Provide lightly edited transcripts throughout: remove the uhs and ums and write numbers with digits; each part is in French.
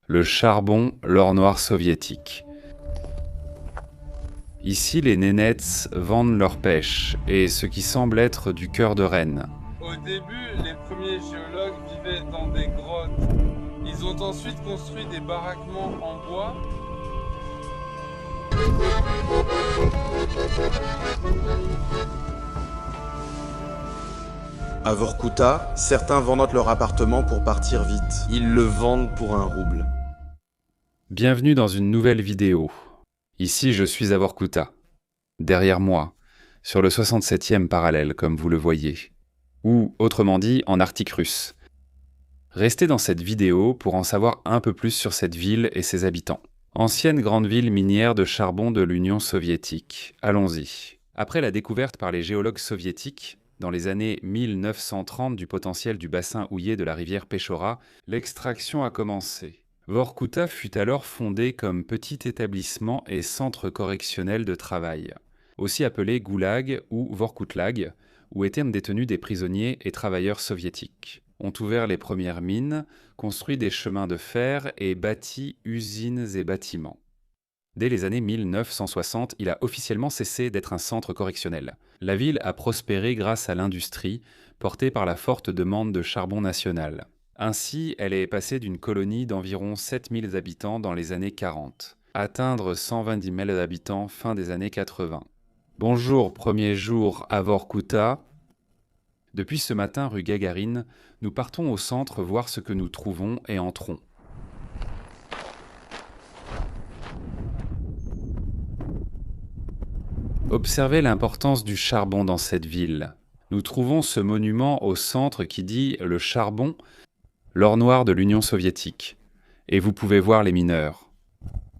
Le charbon, l'or noir soviétique. Ici, les nénets vendent leur pêche et ce qui semble être du cœur de Rennes. Au début, les premiers géologues vivaient dans des grottes. Ils ont ensuite construit des baraquements en bois. À Vorkouta, certains vendent leur appartement pour partir vite. Ils le vendent pour 1 rouble. Bienvenue dans une nouvelle vidéo. Ici, je suis à Vorkouta. Derrière moi, sur le 67e parallèle, comme vous le voyez. Ou, autrement dit, en Arctique russe. Restez dans cette vidéo pour en savoir un peu plus sur cette ville et ses habitants. Ancienne grande ville minière de charbon de l'Union soviétique. Allons-y. Après la découverte par les géologues soviétiques, dans les années 1930 du potentiel du bassin houillé de la rivière Pechora, l'extraction a commencé. Vorkouta fut alors fondé comme petit établissement et centre correctionnel de travail, aussi appelé Goulag ou Vorkoutlag, où étaient détenus des prisonniers et travailleurs soviétiques. Ont ouvert les premières mines, construit des chemins de fer et bâti usines et bâtiments. Dès les années 1960, il a officiellement cessé d'être un centre correctionnel. La ville a prospéré grâce à l'industrie, portée par la forte demande de charbon national. Ainsi, elle est passée d'une colonie d'environ 7000 habitants dans les années 40, à atteindre 120 000 habitants fin des années 80. Bonjour, premier jour à Vorkouta. Depuis ce matin, rue Gagarine, nous partons au centre voir ce que nous trouvons et entrons. Observez l'importance du charbon dans cette ville. Nous trouvons ce monument au centre qui dit « Le charbon, l'or noir de l'Union soviétique ». Et vous pouvez voir les mineurs.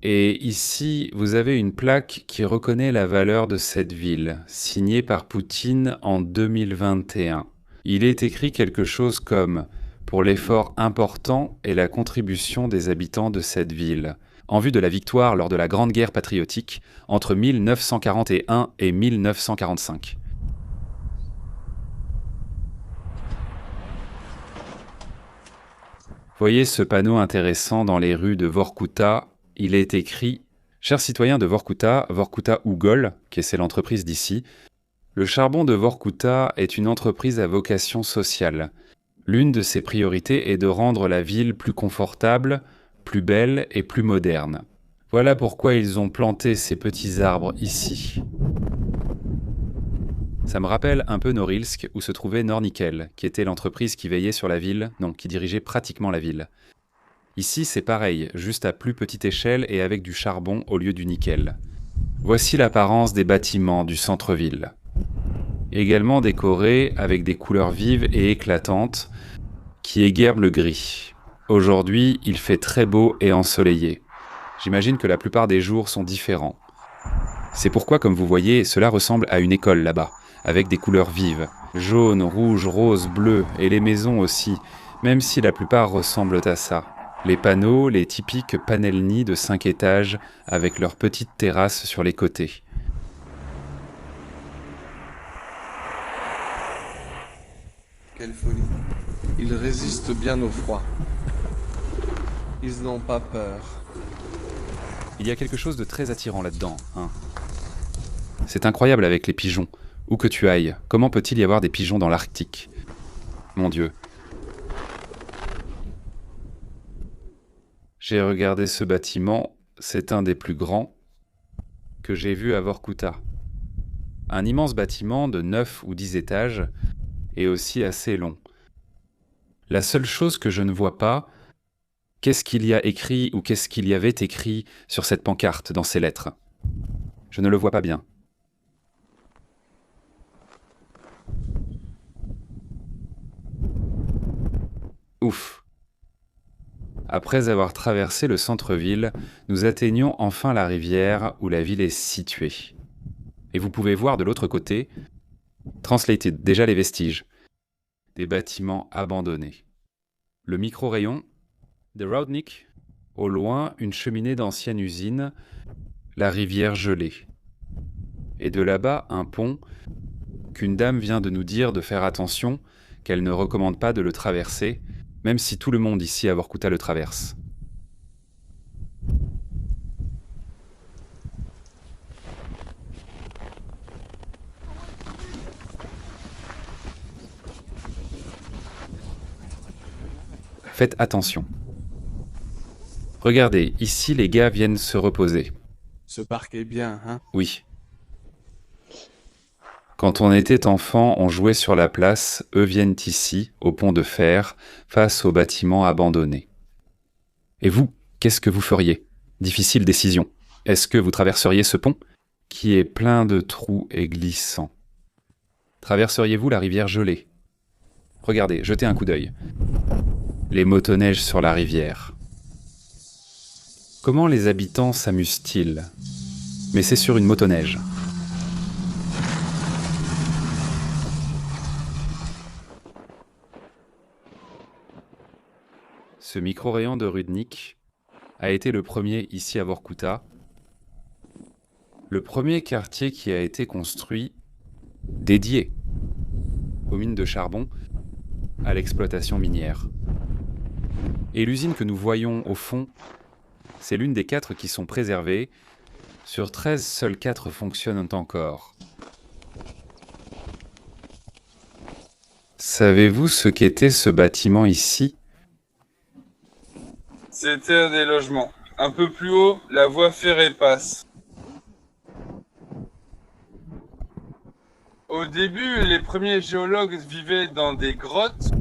Et ici, vous avez une plaque qui reconnaît la valeur de cette ville, signée par Poutine en 2021. Il est écrit quelque chose comme « Pour l'effort important et la contribution des habitants de cette ville ». En vue de la victoire lors de la Grande Guerre patriotique entre 1941 et 1945. Voyez ce panneau intéressant dans les rues de Vorkouta. Il est écrit « Chers citoyens de Vorkouta, Vorkouta Ougol, qui est l'entreprise d'ici, le charbon de Vorkouta est une entreprise à vocation sociale. L'une de ses priorités est de rendre la ville plus confortable, plus belle et plus moderne. Voilà pourquoi ils ont planté ces petits arbres ici. » Ça me rappelle un peu Norilsk, où se trouvait Nornickel, qui était l'entreprise qui veillait sur la ville, non, qui dirigeait pratiquement la ville. Ici, c'est pareil, juste à plus petite échelle et avec du charbon au lieu du nickel. Voici l'apparence des bâtiments du centre-ville. Également décorés avec des couleurs vives et éclatantes, qui éguerbent le gris. Aujourd'hui, il fait très beau et ensoleillé. J'imagine que la plupart des jours sont différents. C'est pourquoi, comme vous voyez, cela ressemble à une école là-bas, avec des couleurs vives, jaune, rouge, rose, bleu, et les maisons aussi, même si la plupart ressemblent à ça. Les panneaux, les typiques panelnis de 5 étages, avec leurs petites terrasses sur les côtés. Quelle folie. Ils résistent bien au froid. Ils n'ont pas peur. Il y a quelque chose de très attirant là-dedans, hein. C'est incroyable avec les pigeons. Où que tu ailles, comment peut-il y avoir des pigeons dans l'Arctique? Mon Dieu. J'ai regardé ce bâtiment, c'est un des plus grands que j'ai vu à Vorkouta. Un immense bâtiment de 9 ou 10 étages et aussi assez long. La seule chose que je ne vois pas, qu'est-ce qu'il y a écrit ou qu'est-ce qu'il y avait écrit sur cette pancarte, dans ces lettres? Je ne le vois pas bien. Ouf. Après avoir traversé le centre-ville, nous atteignons enfin la rivière où la ville est située. Et vous pouvez voir de l'autre côté, translated, déjà les vestiges, des bâtiments abandonnés. Le micro-rayon, de Roudnik, au loin une cheminée d'ancienne usine, la rivière gelée. Et de là-bas un pont qu'une dame vient de nous dire de faire attention, qu'elle ne recommande pas de le traverser, même si tout le monde ici à Vorkouta le traverse. Faites attention. Regardez, ici les gars viennent se reposer. Ce parc est bien, hein? Oui. Quand on était enfant, on jouait sur la place, eux viennent ici, au pont de fer, face aux bâtiments abandonnés. Et vous, qu'est-ce que vous feriez? Difficile décision. Est-ce que vous traverseriez ce pont, qui est plein de trous et glissant? Traverseriez-vous la rivière gelée? Regardez, jetez un coup d'œil. Les motoneiges sur la rivière. Comment les habitants s'amusent-ils? Mais c'est sur une motoneige. Ce micro-rayon de Rudnik a été le premier ici à Vorkouta, le premier quartier qui a été construit dédié aux mines de charbon, à l'exploitation minière. Et l'usine que nous voyons au fond, c'est l'une des 4 qui sont préservées. Sur 13, seules 4 fonctionnent encore. Savez-vous ce qu'était ce bâtiment ici? C'était un des logements. Un peu plus haut, la voie ferrée passe. Au début, les premiers géologues vivaient dans des grottes.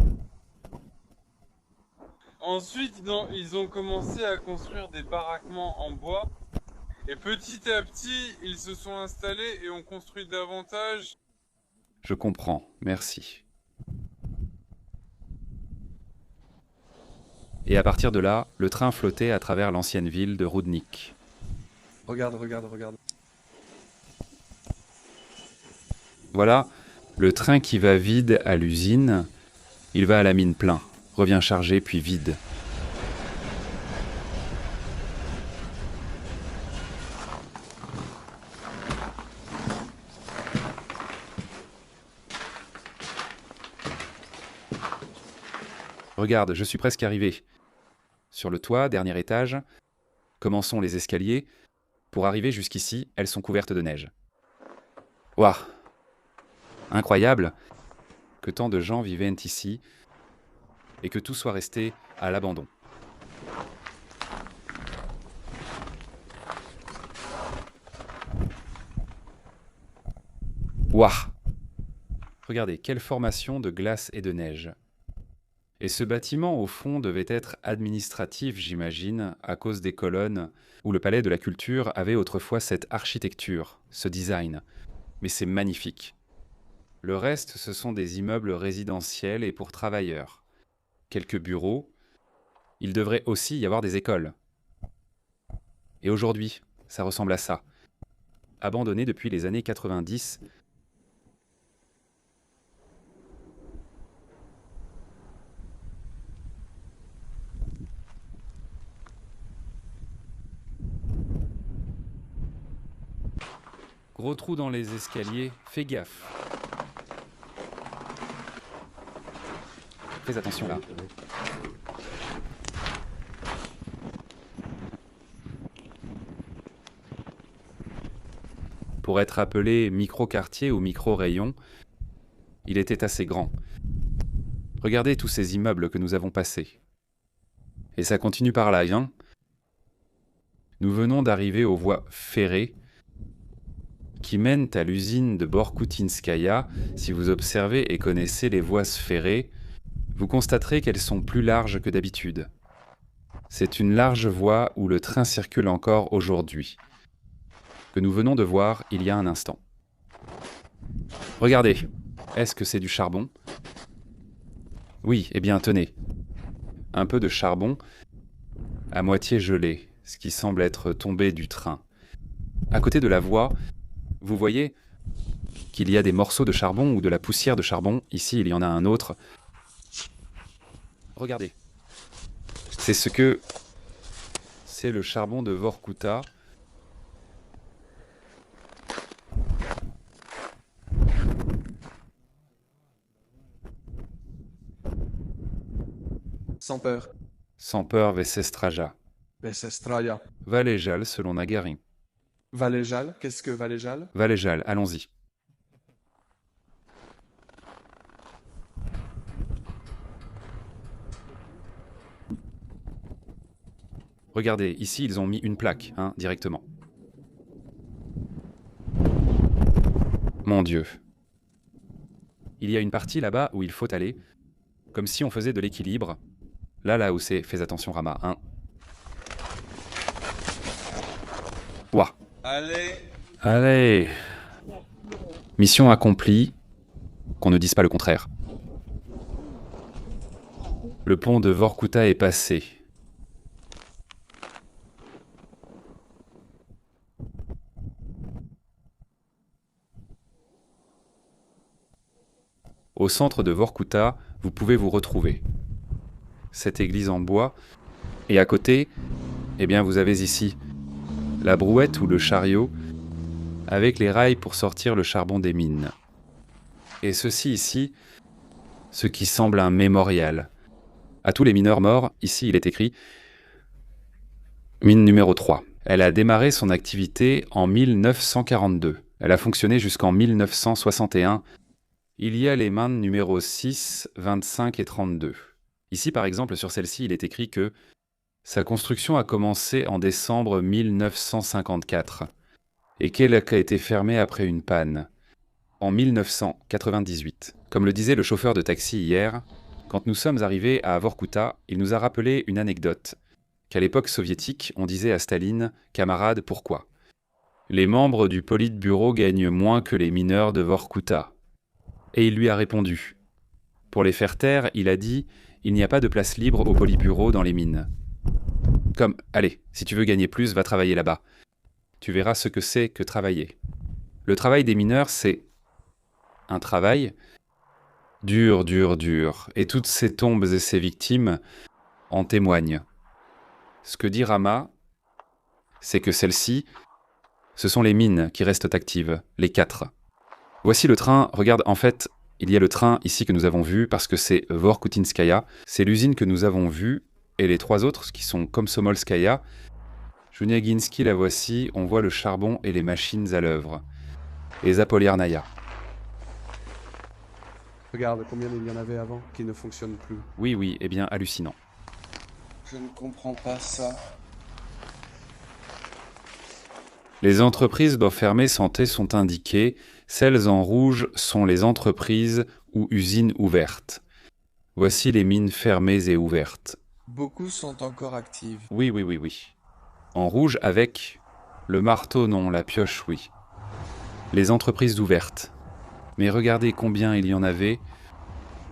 Ensuite, ils ont commencé à construire des baraquements en bois. Et petit à petit, ils se sont installés et ont construit davantage. Je comprends, merci. Et à partir de là, le train flottait à travers l'ancienne ville de Rudnik. Regarde, regarde, regarde. Voilà, le train qui va vide à l'usine, il va à la mine plein, revient chargé puis vide. Regarde, je suis presque arrivé. Sur le toit, dernier étage, commençons les escaliers. Pour arriver jusqu'ici, elles sont couvertes de neige. Waouh! Incroyable que tant de gens vivaient ici et que tout soit resté à l'abandon. Waouh! Regardez, quelle formation de glace et de neige. Et ce bâtiment, au fond, devait être administratif, j'imagine, à cause des colonnes, où le palais de la culture avait autrefois cette architecture, ce design. Mais c'est magnifique. Le reste, ce sont des immeubles résidentiels et pour travailleurs. Quelques bureaux. Il devrait aussi y avoir des écoles. Et aujourd'hui, ça ressemble à ça. Abandonné depuis les années 90. Gros trou dans les escaliers, fais gaffe. Fais attention là. Pour être appelé micro-quartier ou micro-rayon, il était assez grand. Regardez tous ces immeubles que nous avons passés. Et ça continue par là, hein. Nous venons d'arriver aux voies ferrées qui mènent à l'usine de Borkoutinskaya. Si vous observez et connaissez les voies ferrées, vous constaterez qu'elles sont plus larges que d'habitude. C'est une large voie où le train circule encore aujourd'hui, que nous venons de voir il y a un instant. Regardez, est-ce que c'est du charbon? Oui, eh bien tenez. Un peu de charbon, à moitié gelé, ce qui semble être tombé du train. À côté de la voie, vous voyez qu'il y a des morceaux de charbon ou de la poussière de charbon. Ici, il y en a un autre. Regardez. C'est le charbon de Vorkouta. Sans peur. Sans peur, Vesestraja. Bessestraya. Valéjal, selon Nagarin. Valéjal, qu'est-ce que Valéjal? Valéjal, allons-y. Regardez, ici ils ont mis une plaque, directement. Mon Dieu. Il y a une partie là-bas où il faut aller, comme si on faisait de l'équilibre. Là où c'est, fais attention Rama, Ouah. Allez. Mission accomplie, qu'on ne dise pas le contraire. Le pont de Vorkuta est passé. Au centre de Vorkuta, vous pouvez vous retrouver. Cette église en bois, et à côté, vous avez ici la brouette ou le chariot, avec les rails pour sortir le charbon des mines. Et ceci ici, ce qui semble un mémorial. À tous les mineurs morts, ici il est écrit mine numéro 3. Elle a démarré son activité en 1942. Elle a fonctionné jusqu'en 1961. Il y a les mines numéro 6, 25 et 32. Ici par exemple sur celle-ci il est écrit que sa construction a commencé en décembre 1954 et qu'elle a été fermée après une panne en 1998. Comme le disait le chauffeur de taxi hier, quand nous sommes arrivés à Vorkuta, il nous a rappelé une anecdote qu'à l'époque soviétique, on disait à Staline « Camarade, pourquoi ? Les membres du Politburo gagnent moins que les mineurs de Vorkuta. » Et il lui a répondu. Pour les faire taire, il a dit « Il n'y a pas de place libre au Politburo dans les mines. » Comme « Allez, si tu veux gagner plus, va travailler là-bas. Tu verras ce que c'est que travailler. » Le travail des mineurs, c'est un travail dur, et toutes ces tombes et ces victimes en témoignent. Ce que dit Rama, c'est que celles-ci, ce sont les mines qui restent actives, les 4. Voici le train, regarde, en fait, il y a le train ici que nous avons vu, parce que c'est Vorkutinskaya, c'est l'usine que nous avons vue, et les 3 autres, qui sont Komsomolskaya. Juniaginsky, la voici, on voit le charbon et les machines à l'œuvre. Et Zapoliarnaya. Regarde combien il y en avait avant qui ne fonctionnent plus. Oui, hallucinant. Je ne comprends pas ça. Les entreprises fermées santé sont indiquées. Celles en rouge sont les entreprises ou usines ouvertes. Voici les mines fermées et ouvertes. Beaucoup sont encore actives. Oui. En rouge avec le marteau, non, la pioche, oui. Les entreprises ouvertes. Mais regardez combien il y en avait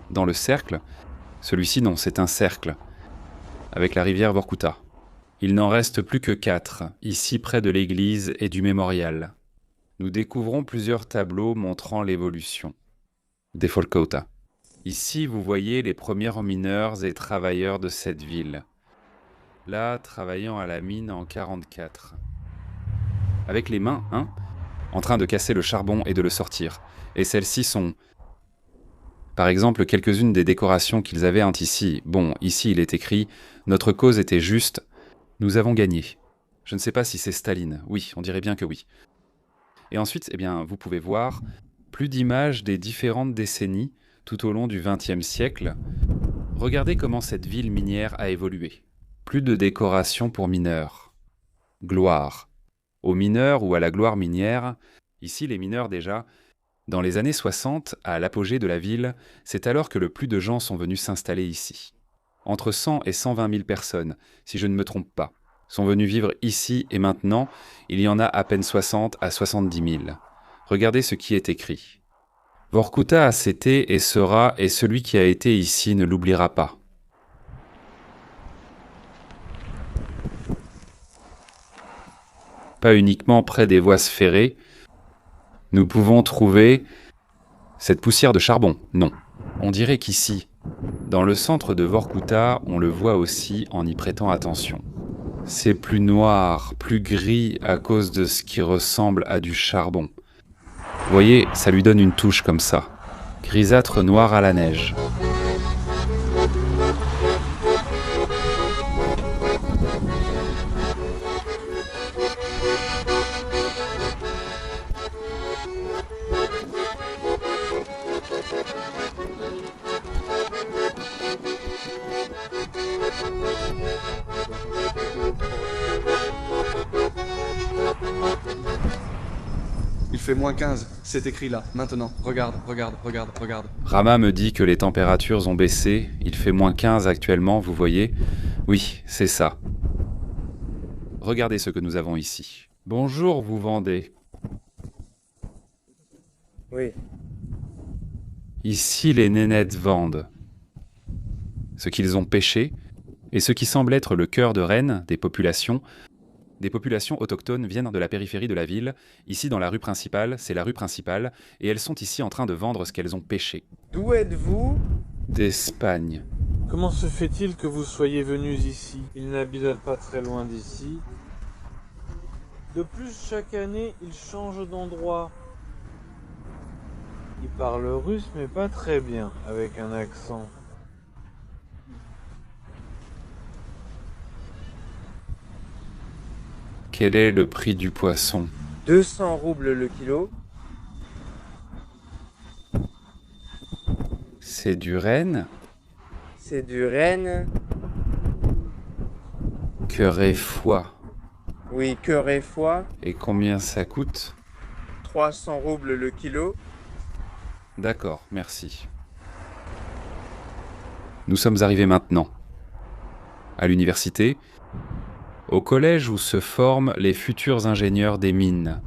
dans le cercle. Celui-ci, non, c'est un cercle. Avec la rivière Vorkuta. Il n'en reste plus que 4, ici près de l'église et du mémorial. Nous découvrons plusieurs tableaux montrant l'évolution des Vorkuta. Ici, vous voyez les premiers mineurs et travailleurs de cette ville. Là, travaillant à la mine en 44. Avec les mains, en train de casser le charbon et de le sortir. Et celles-ci sont, par exemple, quelques-unes des décorations qu'ils avaient ici. Bon, ici il est écrit « Notre cause était juste, nous avons gagné ». Je ne sais pas si c'est Staline. Oui, on dirait bien que oui. Et ensuite, vous pouvez voir plus d'images des différentes décennies tout au long du XXe siècle. Regardez comment cette ville minière a évolué. Plus de décorations pour mineurs. Gloire. Aux mineurs ou à la gloire minière, ici les mineurs déjà, dans les années 60, à l'apogée de la ville, c'est alors que le plus de gens sont venus s'installer ici. Entre 100 et 120 000 personnes, si je ne me trompe pas, sont venus vivre ici et maintenant, il y en a à peine 60 à 70 000. Regardez ce qui est écrit. Vorkuta c'était et sera, et celui qui a été ici ne l'oubliera pas. Pas uniquement près des voies ferrées, nous pouvons trouver cette poussière de charbon. Non. On dirait qu'ici, dans le centre de Vorkuta, on le voit aussi en y prêtant attention. C'est plus noir, plus gris à cause de ce qui ressemble à du charbon. Vous voyez, ça lui donne une touche comme ça. Grisâtre noir à la neige. fait -15. C'est écrit là, maintenant. Regarde, regarde, regarde, regarde. Rama me dit que les températures ont baissé. Il fait -15 actuellement, vous voyez? Oui, c'est ça. Regardez ce que nous avons ici. Bonjour, vous vendez. Oui. Ici, les nénettes vendent ce qu'ils ont pêché et ce qui semble être le cœur de Rennes des populations. Des populations autochtones viennent de la périphérie de la ville. Ici, dans la rue principale, c'est la rue principale, et elles sont ici en train de vendre ce qu'elles ont pêché. D'où êtes-vous? D'Espagne. Comment se fait-il que vous soyez venus ici? Ils n'habitent pas très loin d'ici. De plus, chaque année, ils changent d'endroit. Ils parlent russe, mais pas très bien, avec un accent. Quel est le prix du poisson? 200 roubles le kilo. C'est du renne? C'est du renne. Cœur et foie. Oui, cœur et foie. Et combien ça coûte? 300 roubles le kilo. D'accord, merci. Nous sommes arrivés maintenant. À l'université, au collège où se forment les futurs ingénieurs des mines.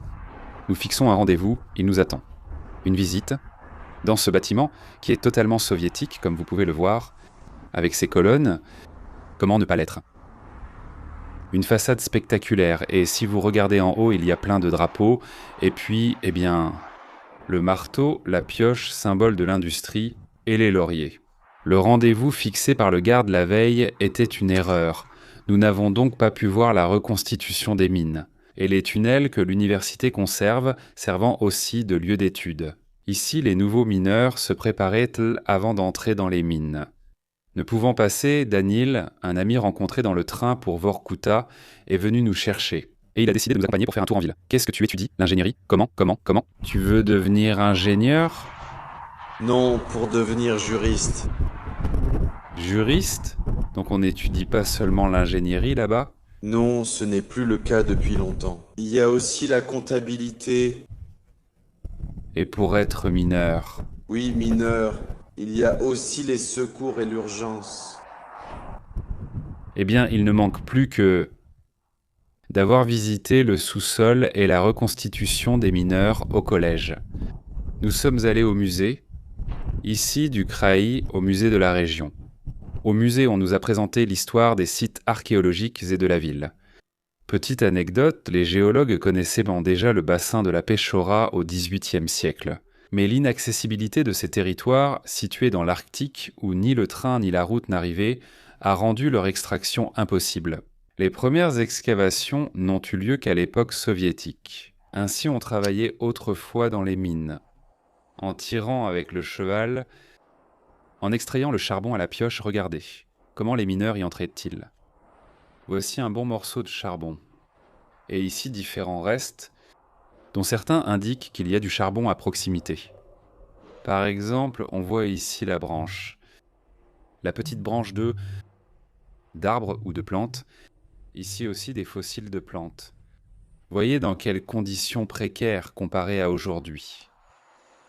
Nous fixons un rendez-vous, il nous attend. Une visite dans ce bâtiment qui est totalement soviétique, comme vous pouvez le voir, avec ses colonnes. Comment ne pas l'être? Une façade spectaculaire, et si vous regardez en haut, il y a plein de drapeaux, et puis, eh bien, le marteau, la pioche, symbole de l'industrie, et les lauriers. Le rendez-vous fixé par le garde la veille était une erreur. Nous n'avons donc pas pu voir la reconstitution des mines, et les tunnels que l'université conserve, servant aussi de lieu d'étude. Ici, les nouveaux mineurs se préparaient avant d'entrer dans les mines. Ne pouvant passer, Danil, un ami rencontré dans le train pour Vorkuta, est venu nous chercher. Et il a décidé de nous accompagner pour faire un tour en ville. Qu'est-ce que tu étudies? L'ingénierie? Comment? Tu veux devenir ingénieur? Non, pour devenir juriste. Juriste? Donc on n'étudie pas seulement l'ingénierie là-bas? Non, ce n'est plus le cas depuis longtemps. Il y a aussi la comptabilité. Et pour être mineur? Oui, mineur. Il y a aussi les secours et l'urgence. Eh bien, il ne manque plus que d'avoir visité le sous-sol et la reconstitution des mineurs au collège. Nous sommes allés au musée, ici du Kraï, au musée de la région. Au musée, on nous a présenté l'histoire des sites archéologiques et de la ville. Petite anecdote, les géologues connaissaient déjà le bassin de la Péchora au XVIIIe siècle. Mais l'inaccessibilité de ces territoires, situés dans l'Arctique, où ni le train ni la route n'arrivaient, a rendu leur extraction impossible. Les premières excavations n'ont eu lieu qu'à l'époque soviétique. Ainsi on travaillait autrefois dans les mines, en tirant avec le cheval, en extrayant le charbon à la pioche. Regardez, comment les mineurs y entraient-ils? Voici un bon morceau de charbon. Et ici différents restes, dont certains indiquent qu'il y a du charbon à proximité. Par exemple, on voit ici la branche. La petite branche d'arbres ou de plantes. Ici aussi des fossiles de plantes. Voyez dans quelles conditions précaires comparées à aujourd'hui.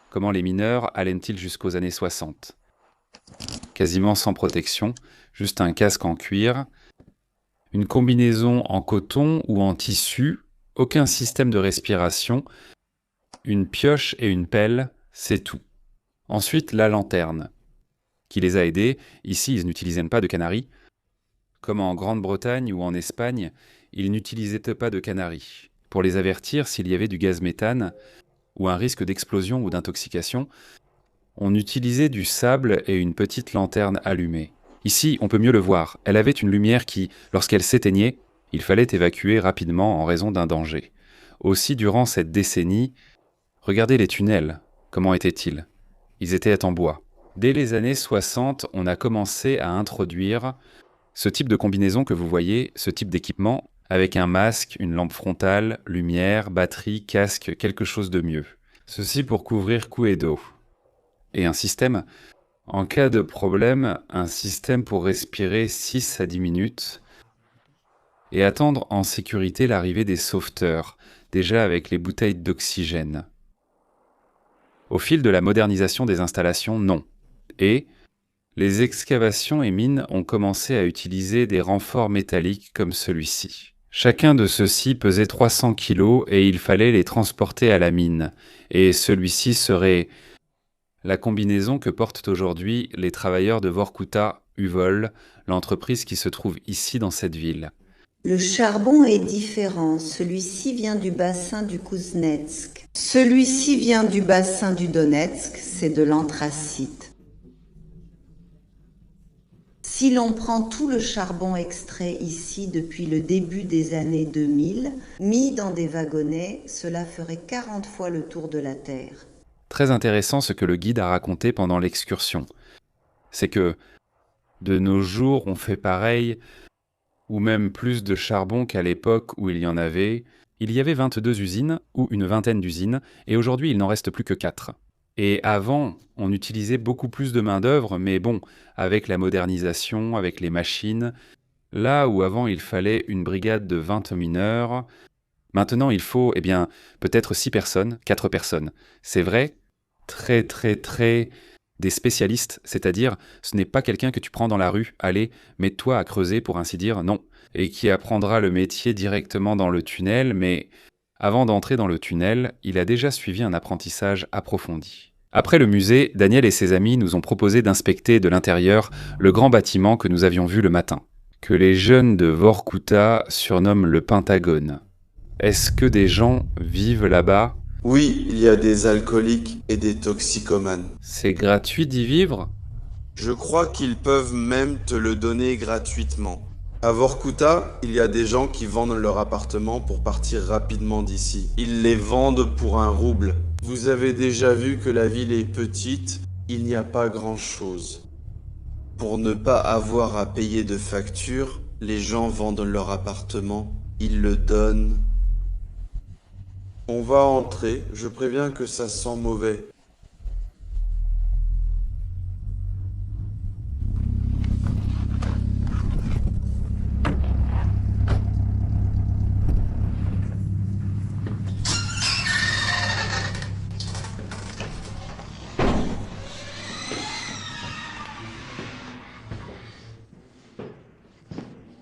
Comment les mineurs allaient-ils jusqu'aux années 60? Quasiment sans protection, juste un casque en cuir, une combinaison en coton ou en tissu, aucun système de respiration, une pioche et une pelle, c'est tout. Ensuite, la lanterne, qui les a aidés. Ici, ils n'utilisaient pas de canaries. Comme en Grande-Bretagne ou en Espagne, ils n'utilisaient pas de canaries. Pour les avertir s'il y avait du gaz méthane ou un risque d'explosion ou d'intoxication, on utilisait du sable et une petite lanterne allumée. Ici, on peut mieux le voir. Elle avait une lumière qui, lorsqu'elle s'éteignait, il fallait évacuer rapidement en raison d'un danger. Aussi, durant cette décennie, regardez les tunnels. Comment étaient-ils? Ils étaient en bois. Dès les années 60, on a commencé à introduire ce type de combinaison que vous voyez, ce type d'équipement, avec un masque, une lampe frontale, lumière, batterie, casque, quelque chose de mieux. Ceci pour couvrir cou et dos. Et un système, en cas de problème, un système pour respirer 6 à 10 minutes et attendre en sécurité l'arrivée des sauveteurs, déjà avec les bouteilles d'oxygène. Au fil de la modernisation des installations, non. Et les excavations et mines ont commencé à utiliser des renforts métalliques comme celui-ci. Chacun de ceux-ci pesait 300 kg et il fallait les transporter à la mine. Et celui-ci serait la combinaison que portent aujourd'hui les travailleurs de Vorkouta Uvol, l'entreprise qui se trouve ici dans cette ville. Le charbon est différent. Celui-ci vient du bassin du Kouznetsk. Celui-ci vient du bassin du Donetsk, c'est de l'anthracite. Si l'on prend tout le charbon extrait ici depuis le début des années 2000, mis dans des wagonnets, cela ferait 40 fois le tour de la Terre. Très intéressant ce que le guide a raconté pendant l'excursion. C'est que, de nos jours, on fait pareil, ou même plus de charbon qu'à l'époque où il y en avait. Il y avait 22 usines, ou une vingtaine d'usines, et aujourd'hui il n'en reste plus que 4. Et avant, on utilisait beaucoup plus de main-d'œuvre, mais bon, avec la modernisation, avec les machines, là où avant il fallait une brigade de 20 mineurs, maintenant il faut, peut-être 6 personnes, 4 personnes. C'est vrai, très des spécialistes, c'est-à-dire ce n'est pas quelqu'un que tu prends dans la rue, allez, mets-toi à creuser pour ainsi dire, non, et qui apprendra le métier directement dans le tunnel, mais avant d'entrer dans le tunnel, il a déjà suivi un apprentissage approfondi. Après le musée, Daniel et ses amis nous ont proposé d'inspecter de l'intérieur le grand bâtiment que nous avions vu le matin, que les jeunes de Vorkouta surnomment le Pentagone. Est-ce que des gens vivent là-bas ? Oui, il y a des alcooliques et des toxicomanes. C'est gratuit d'y vivre ? Je crois qu'ils peuvent même te le donner gratuitement. À Vorkouta, il y a des gens qui vendent leur appartement pour partir rapidement d'ici. Ils les vendent pour 1 rouble. Vous avez déjà vu que la ville est petite, il n'y a pas grand-chose. Pour ne pas avoir à payer de facture, les gens vendent leur appartement, ils le donnent. On va entrer, je préviens que ça sent mauvais.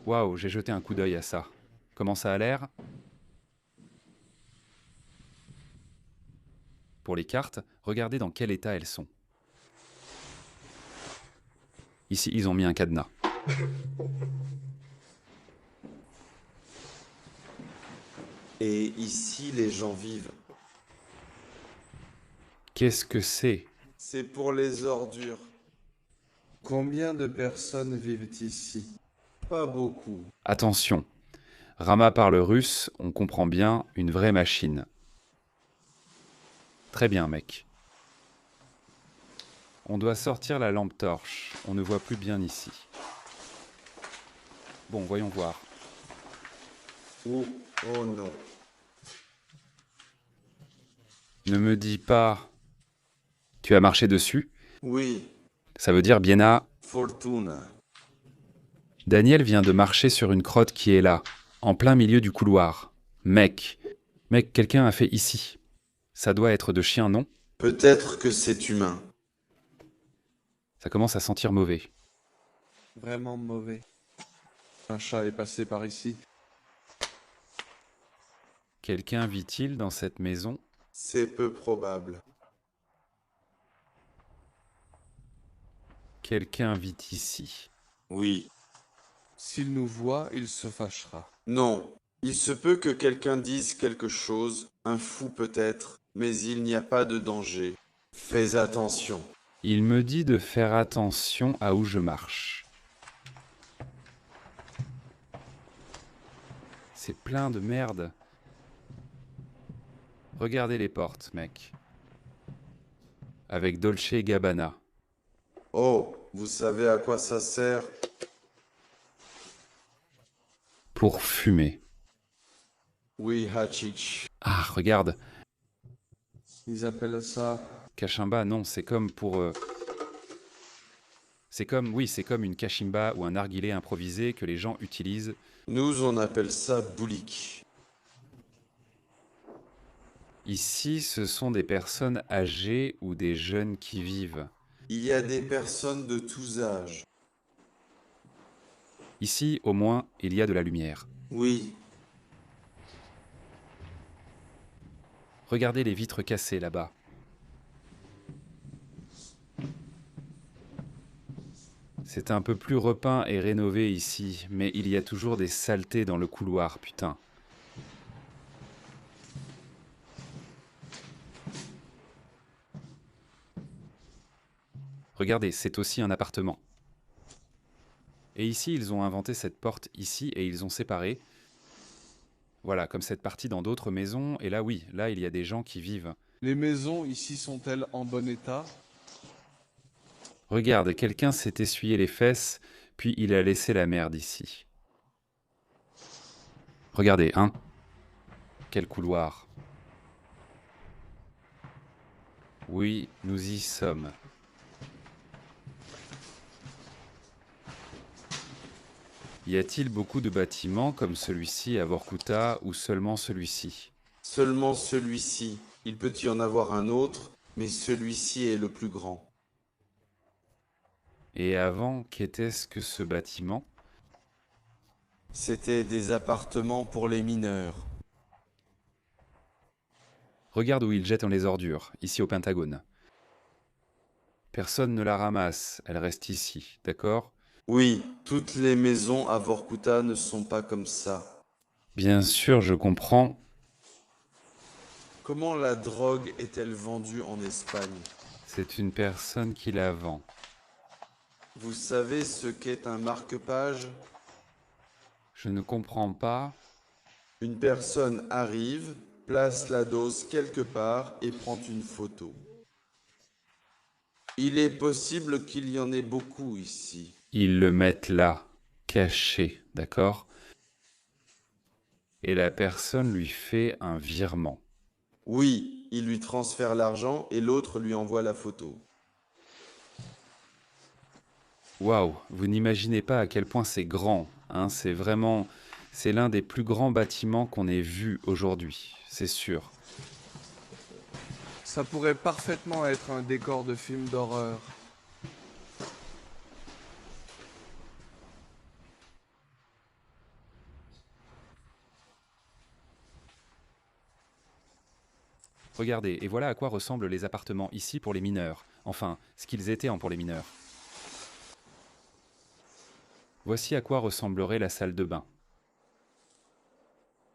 Waouh, j'ai jeté un coup d'œil à ça. Comment ça a l'air ? Pour les cartes, regardez dans quel état elles sont. Ici, ils ont mis un cadenas. Et ici, les gens vivent. Qu'est-ce que c'est ? C'est pour les ordures. Combien de personnes vivent ici? Pas beaucoup. Attention, Rama parle russe, on comprend bien, une vraie machine. Très bien, mec. On doit sortir la lampe torche, on ne voit plus bien ici. Bon, voyons voir. Oh non. Ne me dis pas... Tu as marché dessus ? Oui, Ça veut dire Biena. Fortuna. Daniel vient de marcher sur une crotte qui est là, en plein milieu du couloir. Mec, quelqu'un a fait ici. Ça doit être de chien, non ? Peut-être que c'est humain. Ça commence à sentir mauvais. Vraiment mauvais. Un chat est passé par ici. Quelqu'un vit-il dans cette maison ? C'est peu probable. Quelqu'un vit ici. Oui. S'il nous voit, il se fâchera. Non. Il se peut que quelqu'un dise quelque chose, un fou peut-être, mais il n'y a pas de danger. Fais attention. Il me dit de faire attention à où je marche. C'est plein de merde. Regardez les portes, mec. Avec Dolce & Gabbana. Oh, vous savez à quoi ça sert? Pour fumer. Oui, Hachich. Ah, regarde. Ils appellent ça... Kachimba, non, c'est comme pour... C'est comme une kachimba ou un narguilé improvisé que les gens utilisent. Nous, on appelle ça boulik. Ici, ce sont des personnes âgées ou des jeunes qui vivent. Il y a des personnes de tous âges. Ici, au moins, il y a de la lumière. Oui, Regardez les vitres cassées là-bas. C'est un peu plus repeint et rénové ici, mais il y a toujours des saletés dans le couloir, putain. Regardez, c'est aussi un appartement. Et ici, ils ont inventé cette porte ici et ils ont séparé. Voilà, comme cette partie dans d'autres maisons. Et là, oui, là, il y a des gens qui vivent. Les maisons ici sont-elles en bon état? Regarde, quelqu'un s'est essuyé les fesses, puis il a laissé la merde ici. Regardez, hein? Quel couloir. Oui, nous y sommes. Y a-t-il beaucoup de bâtiments comme celui-ci à Vorkuta ou seulement celui-ci? seulement celui-ci. Il peut y en avoir un autre, mais celui-ci est le plus grand. Et avant, qu'était-ce que ce bâtiment? C'était des appartements pour les mineurs. Regarde où ils jettent les ordures, ici au Pentagone. Personne ne la ramasse, elle reste ici, d'accord? Oui, toutes les maisons à Vorkuta ne sont pas comme ça. Bien sûr, je comprends. Comment la drogue est-elle vendue en Espagne? C'est une personne qui la vend. Vous savez ce qu'est un marque-page? Je ne comprends pas. Une personne arrive, place la dose quelque part et prend une photo. Il est possible qu'il y en ait beaucoup ici. Ils le mettent là, caché, d'accord? Et la personne lui fait un virement. Oui, il lui transfère l'argent et l'autre lui envoie la photo. Waouh, vous n'imaginez pas à quel point c'est grand, hein? C'est l'un des plus grands bâtiments qu'on ait vu aujourd'hui, c'est sûr. Ça pourrait parfaitement être un décor de film d'horreur. Regardez, et voilà à quoi ressemblent les appartements ici pour les mineurs. Enfin, ce qu'ils étaient pour les mineurs. Voici à quoi ressemblerait la salle de bain.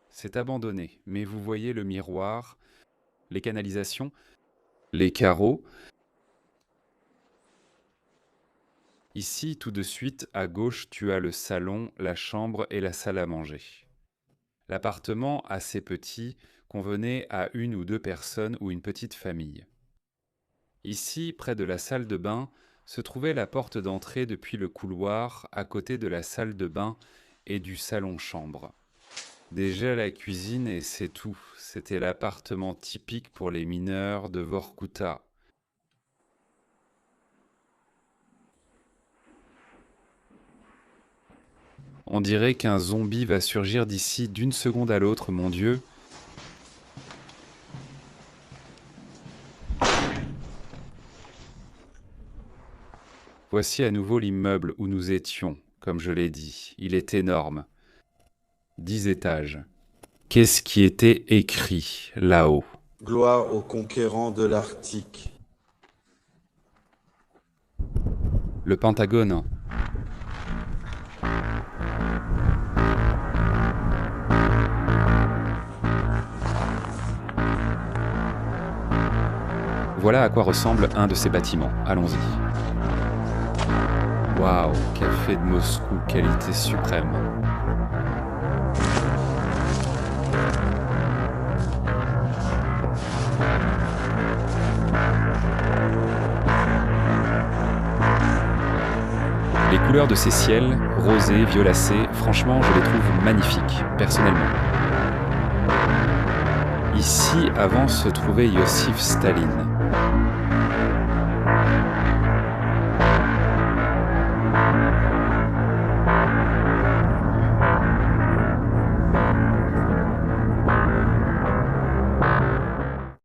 C'est abandonné, mais vous voyez le miroir, les canalisations, les carreaux. Ici, tout de suite, à gauche, tu as le salon, la chambre et la salle à manger. L'appartement, assez petit, convenait à une ou deux personnes ou une petite famille. Ici, près de la salle de bain, se trouvait la porte d'entrée depuis le couloir à côté de la salle de bain et du salon-chambre. Déjà la cuisine et c'est tout. C'était l'appartement typique pour les mineurs de Vorkuta. On dirait qu'un zombie va surgir d'ici d'une seconde à l'autre, mon Dieu. Voici à nouveau l'immeuble où nous étions, comme je l'ai dit. Il est énorme. 10 étages. Qu'est-ce qui était écrit là-haut? Gloire aux conquérants de l'Arctique. Le Pentagone. Voilà à quoi ressemble un de ces bâtiments. Allons-y. Waouh, café de Moscou, qualité suprême. Les couleurs de ces ciels, rosés, violacés, franchement, je les trouve magnifiques, personnellement. Ici, avant, se trouvait Iosif Staline.